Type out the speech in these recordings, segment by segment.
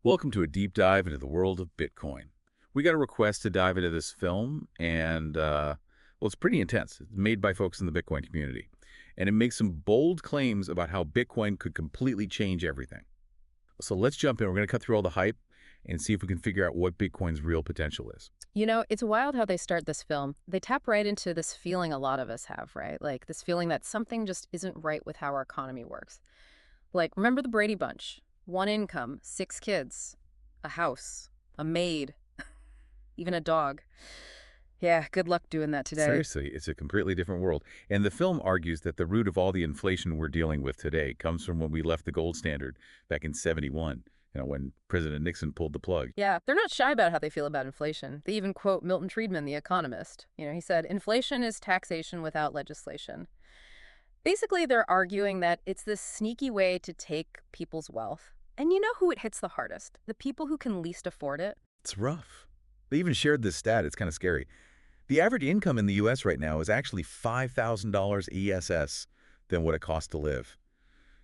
Welcome to a deep dive into the world of Bitcoin. We got a request to dive into this film, and well, it's pretty intense. It's made by folks in the Bitcoin community, and it makes some bold claims about how Bitcoin could completely change everything. So let's jump in. We're going to cut through all the hype and see if we can figure out what Bitcoin's real potential is. You know, it's wild how they start this film. They tap right into this feeling a lot of us have, right? Like this feeling that something just isn't right with how our economy works. Like, remember the Brady Bunch? One income, six kids, a house, a maid, even a dog. Yeah, good luck doing that today. Seriously, it's a completely different world. And the film argues that the root of all the inflation we're dealing with today comes from when we left the gold standard back in '71, when President Nixon pulled the plug. Yeah, they're not shy about how they feel about inflation. They even quote Milton Friedman, the economist. He said, inflation is taxation without legislation. Basically, they're arguing that it's this sneaky way to take people's wealth. And you know who it hits the hardest? The people who can least afford it. It's rough. They even shared this stat. It's kind of scary. The average income in the U.S. right now is actually $5,000 ESS than what it costs to live.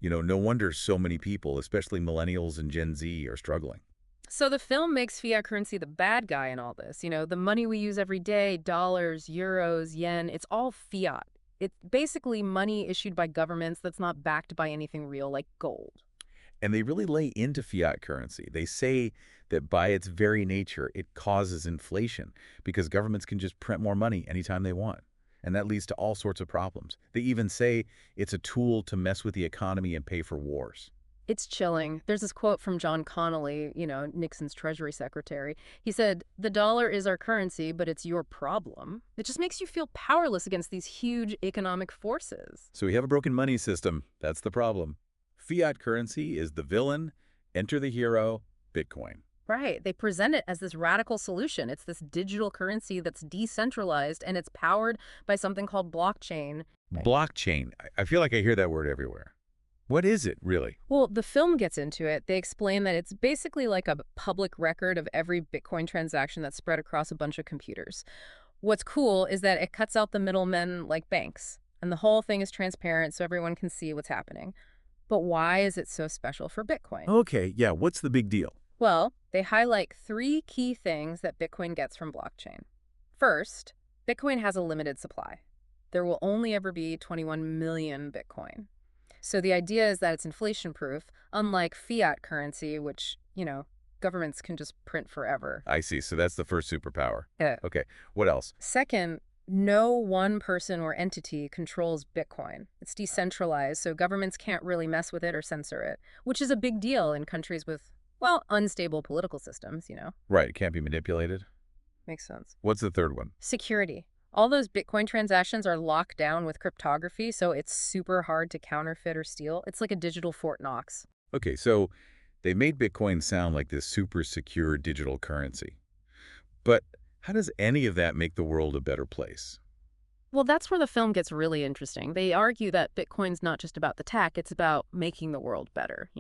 No wonder so many people, especially millennials and Gen Z, are struggling. So the film makes fiat currency the bad guy in all this. The money we use every day, dollars, euros, yen, it's all fiat. It's basically money issued by governments that's not backed by anything real like gold. And they really lay into fiat currency. They say that by its very nature, it causes inflation because governments can just print more money anytime they want. And that leads to all sorts of problems. They even say it's a tool to mess with the economy and pay for wars. It's chilling. There's this quote from John Connolly, Nixon's Treasury Secretary. He said, "The dollar is our currency, but it's your problem." It just makes you feel powerless against these huge economic forces. So we have a broken money system. That's the problem. Fiat currency is the villain. Enter the hero, Bitcoin. Right. They present it as this radical solution. It's this digital currency that's decentralized and it's powered by something called blockchain. Right. Blockchain. I feel like I hear that word everywhere. What is it, really? Well, the film gets into it. They explain that it's basically like a public record of every Bitcoin transaction that's spread across a bunch of computers. What's cool is that it cuts out the middlemen like banks, and the whole thing is transparent so everyone can see what's happening. But why is it so special for Bitcoin? Okay, yeah, what's the big deal? Well, they highlight three key things that Bitcoin gets from blockchain. First, Bitcoin has a limited supply. There will only ever be 21 million Bitcoin. So the idea is that it's inflation-proof, unlike fiat currency, which, governments can just print forever. I see. So that's the first superpower. Yeah. Okay, what else? Second, no one person or entity controls Bitcoin. It's decentralized, so governments can't really mess with it or censor it, which is a big deal in countries with, well, unstable political systems. Right, it can't be manipulated. Makes sense. What's the third one? Security. All those Bitcoin transactions are locked down with cryptography, so it's super hard to counterfeit or steal. It's like a digital Fort Knox. Okay, so they made Bitcoin sound like this super secure digital currency. But how does any of that make the world a better place? Well, that's where the film gets really interesting. They argue that Bitcoin's not just about the tech, it's about making the world better.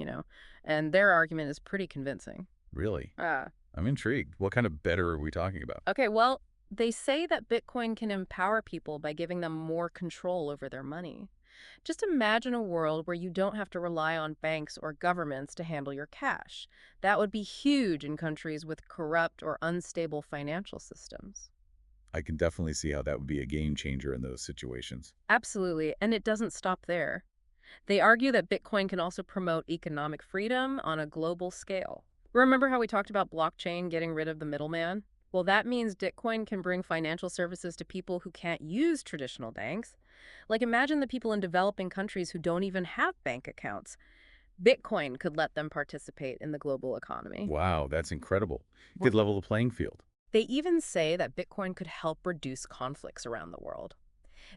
And their argument is pretty convincing. Really? Ah. I'm intrigued. What kind of better are we talking about? Okay, well, they say that Bitcoin can empower people by giving them more control over their money. Just imagine a world where you don't have to rely on banks or governments to handle your cash. That would be huge in countries with corrupt or unstable financial systems. I can definitely see how that would be a game changer in those situations. Absolutely, and it doesn't stop there. They argue that Bitcoin can also promote economic freedom on a global scale. Remember how we talked about blockchain getting rid of the middleman? Well, that means Bitcoin can bring financial services to people who can't use traditional banks. Like imagine the people in developing countries who don't even have bank accounts. Bitcoin could let them participate in the global economy. Wow, that's incredible. It could level the playing field. They even say that Bitcoin could help reduce conflicts around the world.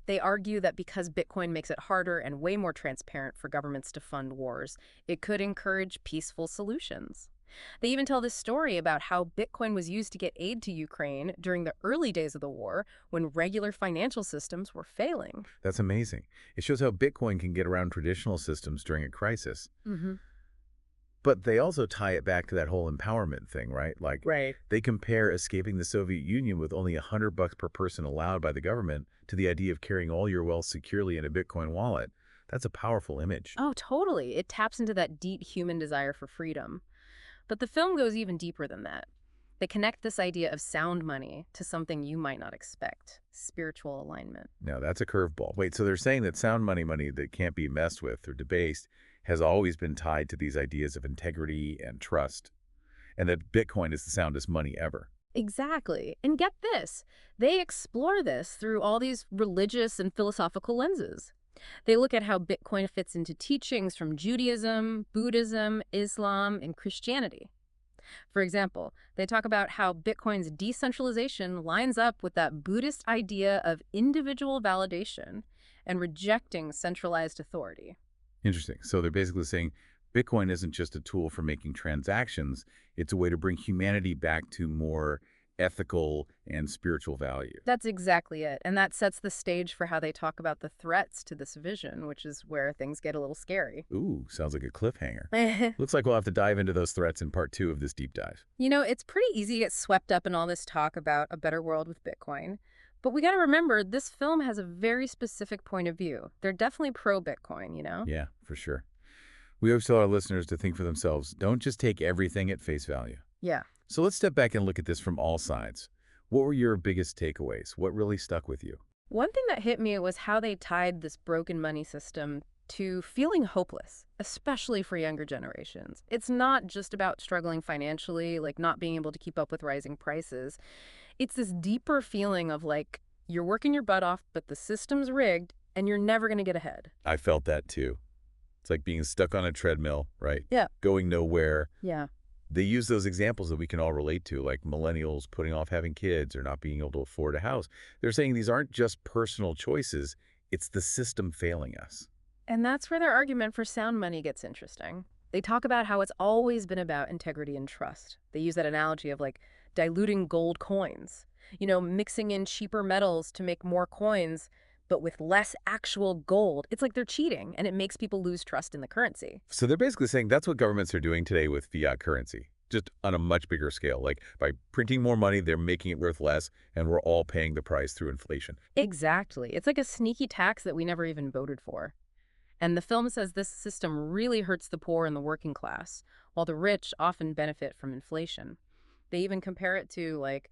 They argue that because Bitcoin makes it harder and way more transparent for governments to fund wars, it could encourage peaceful solutions. They even tell this story about how Bitcoin was used to get aid to Ukraine during the early days of the war when regular financial systems were failing. That's amazing. It shows how Bitcoin can get around traditional systems during a crisis. Mm-hmm. But they also tie it back to that whole empowerment thing, right? Like, Right. they compare escaping the Soviet Union with only $100 per person allowed by the government to the idea of carrying all your wealth securely in a Bitcoin wallet. That's a powerful image. Oh, totally. It taps into that deep human desire for freedom. But the film goes even deeper than that. They connect this idea of sound money to something you might not expect, spiritual alignment. Now, that's a curveball. Wait, so they're saying that sound money that can't be messed with or debased has always been tied to these ideas of integrity and trust, and that Bitcoin is the soundest money ever. Exactly. And get this, they explore this through all these religious and philosophical lenses. They look at how Bitcoin fits into teachings from Judaism, Buddhism, Islam, and Christianity. For example, they talk about how Bitcoin's decentralization lines up with that Buddhist idea of individual validation and rejecting centralized authority. Interesting. So they're basically saying Bitcoin isn't just a tool for making transactions, it's a way to bring humanity back to more ethical and spiritual value. That's exactly it. And that sets the stage for how they talk about the threats to this vision, which is where things get a little scary. Ooh, sounds like a cliffhanger. Looks like we'll have to dive into those threats in part 2 of this deep dive. It's pretty easy to get swept up in all this talk about a better world with Bitcoin. But we got to remember, this film has a very specific point of view. They're definitely pro-Bitcoin. Yeah, for sure. We always tell our listeners to think for themselves. Don't just take everything at face value. Yeah. So let's step back and look at this from all sides. What were your biggest takeaways? What really stuck with you? One thing that hit me was how they tied this broken money system to feeling hopeless, especially for younger generations. It's not just about struggling financially, like not being able to keep up with rising prices. It's this deeper feeling of like you're working your butt off, but the system's rigged and you're never going to get ahead. I felt that too. It's like being stuck on a treadmill, right? Yeah. Going nowhere. Yeah. They use those examples that we can all relate to, like millennials putting off having kids or not being able to afford a house. They're saying these aren't just personal choices, it's the system failing us. And that's where their argument for sound money gets interesting. They talk about how it's always been about integrity and trust. They use that analogy of like diluting gold coins, mixing in cheaper metals to make more coins, but with less actual gold. It's like they're cheating, and it makes people lose trust in the currency. So they're basically saying that's what governments are doing today with fiat currency, just on a much bigger scale. Like by printing more money, they're making it worth less, and we're all paying the price through inflation. Exactly. It's like a sneaky tax that we never even voted for. And the film says this system really hurts the poor and the working class, while the rich often benefit from inflation. They even compare it to, like,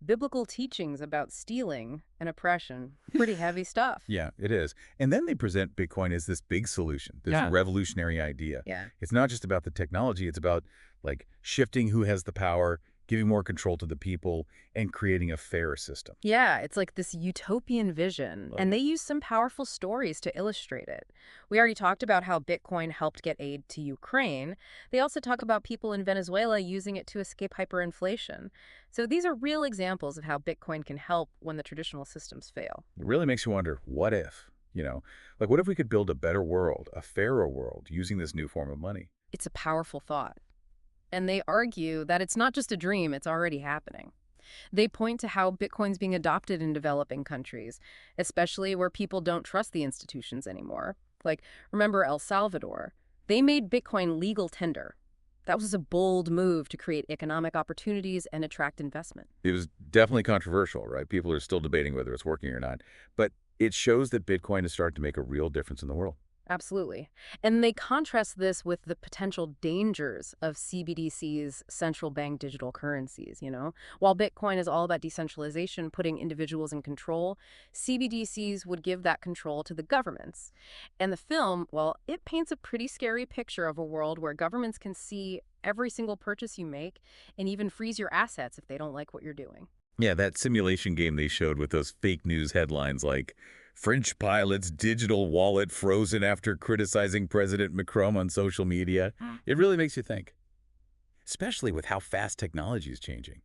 biblical teachings about stealing and oppression. Pretty heavy stuff. Yeah, it is. And then they present Bitcoin as this big solution, this revolutionary idea. Yeah. It's not just about the technology. It's about, like, shifting who has the power, giving more control to the people, and creating a fairer system. Yeah, it's like this utopian vision, and they use some powerful stories to illustrate it. We already talked about how Bitcoin helped get aid to Ukraine. They also talk about people in Venezuela using it to escape hyperinflation. So these are real examples of how Bitcoin can help when the traditional systems fail. It really makes you wonder, what if? Like what if we could build a better world, a fairer world, using this new form of money? It's a powerful thought. And they argue that it's not just a dream, it's already happening. They point to how Bitcoin's being adopted in developing countries, especially where people don't trust the institutions anymore. Like, remember El Salvador? They made Bitcoin legal tender. That was a bold move to create economic opportunities and attract investment. It was definitely controversial, right? People are still debating whether it's working or not. But it shows that Bitcoin has started to make a real difference in the world. Absolutely. And they contrast this with the potential dangers of CBDCs, central bank digital currencies. While Bitcoin is all about decentralization, putting individuals in control, CBDCs would give that control to the governments. And the film, well, it paints a pretty scary picture of a world where governments can see every single purchase you make and even freeze your assets if they don't like what you're doing. Yeah, that simulation game they showed with those fake news headlines like French pilot's digital wallet frozen after criticizing President Macron on social media. It really makes you think, especially with how fast technology is changing.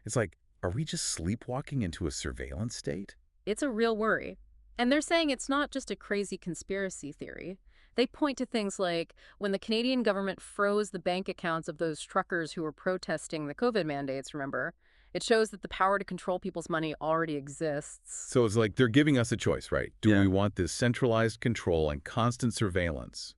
It's like, are we just sleepwalking into a surveillance state? It's a real worry. And they're saying it's not just a crazy conspiracy theory. They point to things like when the Canadian government froze the bank accounts of those truckers who were protesting the COVID mandates, remember? It shows that the power to control people's money already exists. So it's like they're giving us a choice, right? Do we want this centralized control and constant surveillance?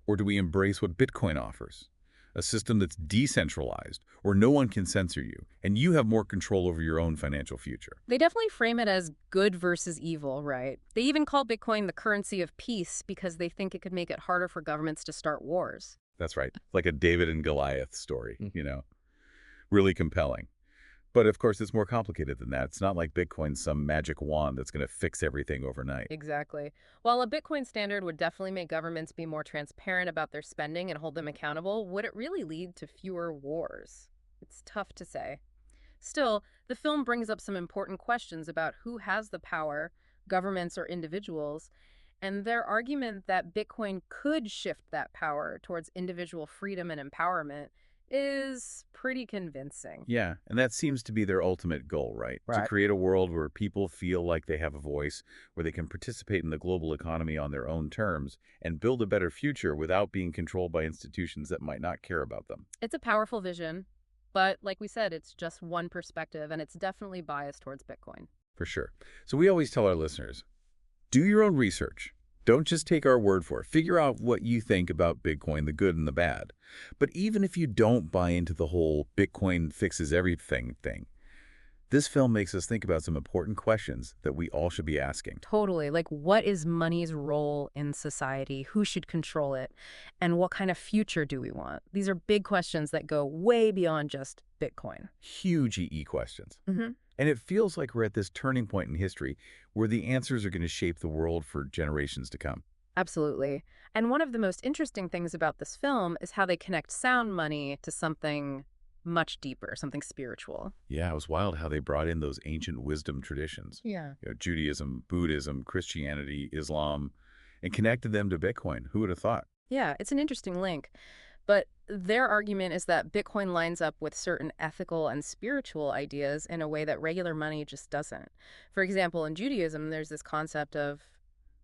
Or do we embrace what Bitcoin offers? A system that's decentralized, where no one can censor you, and you have more control over your own financial future. They definitely frame it as good versus evil, right? They even call Bitcoin the currency of peace because they think it could make it harder for governments to start wars. That's right. Like a David and Goliath story, Mm. really compelling. But of course, it's more complicated than that. It's not like Bitcoin's some magic wand that's going to fix everything overnight. Exactly. While a Bitcoin standard would definitely make governments be more transparent about their spending and hold them accountable, would it really lead to fewer wars? It's tough to say. Still, the film brings up some important questions about who has the power, governments or individuals, and their argument that Bitcoin could shift that power towards individual freedom and empowerment is pretty convincing. Yeah, and that seems to be their ultimate goal, right? To Right. create a world where people feel like they have a voice, where they can participate in the global economy on their own terms, and build a better future without being controlled by institutions that might not care about them. It's a powerful vision, but like we said, it's just one perspective, and it's definitely biased towards Bitcoin. For sure. So we always tell our listeners, do your own research. Don't just take our word for it. Figure out what you think about Bitcoin, the good and the bad. But even if you don't buy into the whole Bitcoin fixes everything thing, this film makes us think about some important questions that we all should be asking. Totally. Like, what is money's role in society? Who should control it? And what kind of future do we want? These are big questions that go way beyond just Bitcoin. Huge EE questions. Hmm. And it feels like we're at this turning point in history where the answers are going to shape the world for generations to come. Absolutely. And one of the most interesting things about this film is how they connect sound money to something much deeper, something spiritual. Yeah, it was wild how they brought in those ancient wisdom traditions, Yeah. Judaism, Buddhism, Christianity, Islam, and connected them to Bitcoin. Who would have thought? Yeah, it's an interesting link. But their argument is that Bitcoin lines up with certain ethical and spiritual ideas in a way that regular money just doesn't. For example, in Judaism, there's this concept of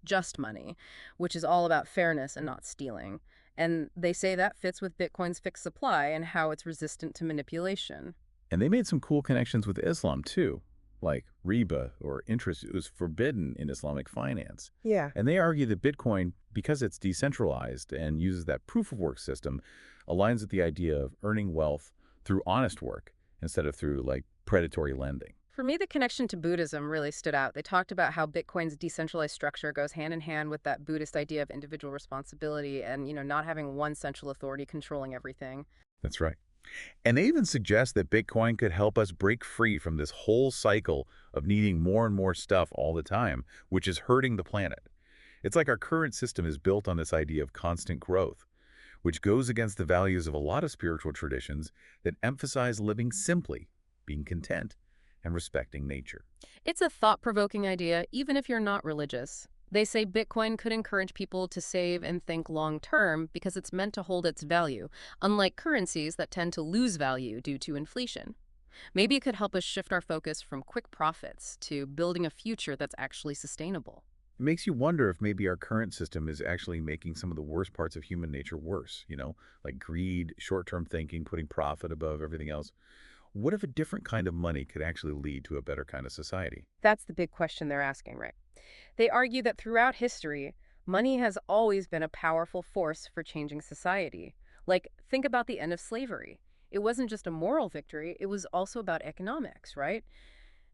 just money, which is all about fairness and not stealing. And they say that fits with Bitcoin's fixed supply and how it's resistant to manipulation. And they made some cool connections with Islam, too, like riba, or interest. It was forbidden in Islamic finance. Yeah. And they argue that Bitcoin, because it's decentralized and uses that proof-of-work system, aligns with the idea of earning wealth through honest work instead of through, like, predatory lending. For me, the connection to Buddhism really stood out. They talked about how Bitcoin's decentralized structure goes hand in hand with that Buddhist idea of individual responsibility and, not having one central authority controlling everything. That's right. And they even suggest that Bitcoin could help us break free from this whole cycle of needing more and more stuff all the time, which is hurting the planet. It's like our current system is built on this idea of constant growth, which goes against the values of a lot of spiritual traditions that emphasize living simply, being content, and respecting nature. It's a thought-provoking idea, even if you're not religious. They say Bitcoin could encourage people to save and think long-term because it's meant to hold its value, unlike currencies that tend to lose value due to inflation. Maybe it could help us shift our focus from quick profits to building a future that's actually sustainable. It makes you wonder if maybe our current system is actually making some of the worst parts of human nature worse, like greed, short-term thinking, putting profit above everything else. What if a different kind of money could actually lead to a better kind of society? That's the big question they're asking, right? They argue that throughout history, money has always been a powerful force for changing society. Like, think about the end of slavery. It wasn't just a moral victory, it was also about economics, right?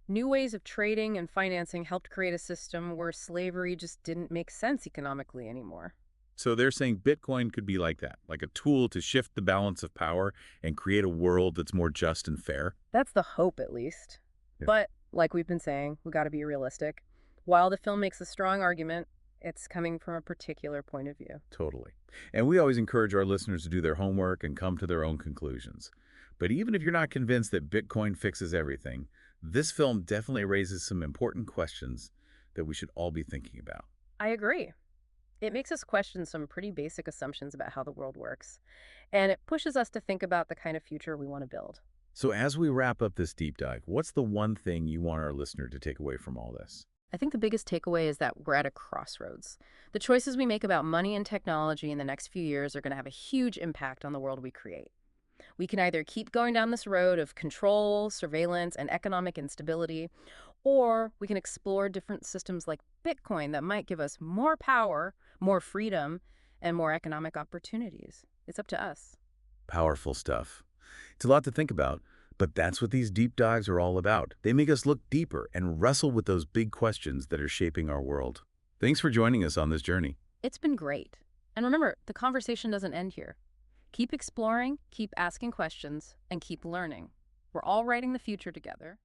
New ways of trading and financing helped create a system where slavery just didn't make sense economically anymore. So they're saying Bitcoin could be like that, like a tool to shift the balance of power and create a world that's more just and fair. That's the hope, at least. Yeah. But, like we've been saying, we got to be realistic. While the film makes a strong argument, it's coming from a particular point of view. Totally. And we always encourage our listeners to do their homework and come to their own conclusions. But even if you're not convinced that Bitcoin fixes everything, this film definitely raises some important questions that we should all be thinking about. I agree. It makes us question some pretty basic assumptions about how the world works, and it pushes us to think about the kind of future we want to build. So as we wrap up this deep dive, what's the one thing you want our listener to take away from all this? I think the biggest takeaway is that we're at a crossroads. The choices we make about money and technology in the next few years are going to have a huge impact on the world we create. We can either keep going down this road of control, surveillance, and economic instability, or we can explore different systems like Bitcoin that might give us more power, more freedom, and more economic opportunities. It's up to us. Powerful stuff. It's a lot to think about, but that's what these deep dives are all about. They make us look deeper and wrestle with those big questions that are shaping our world. Thanks for joining us on this journey. It's been great. And remember, the conversation doesn't end here. Keep exploring, keep asking questions, and keep learning. We're all writing the future together.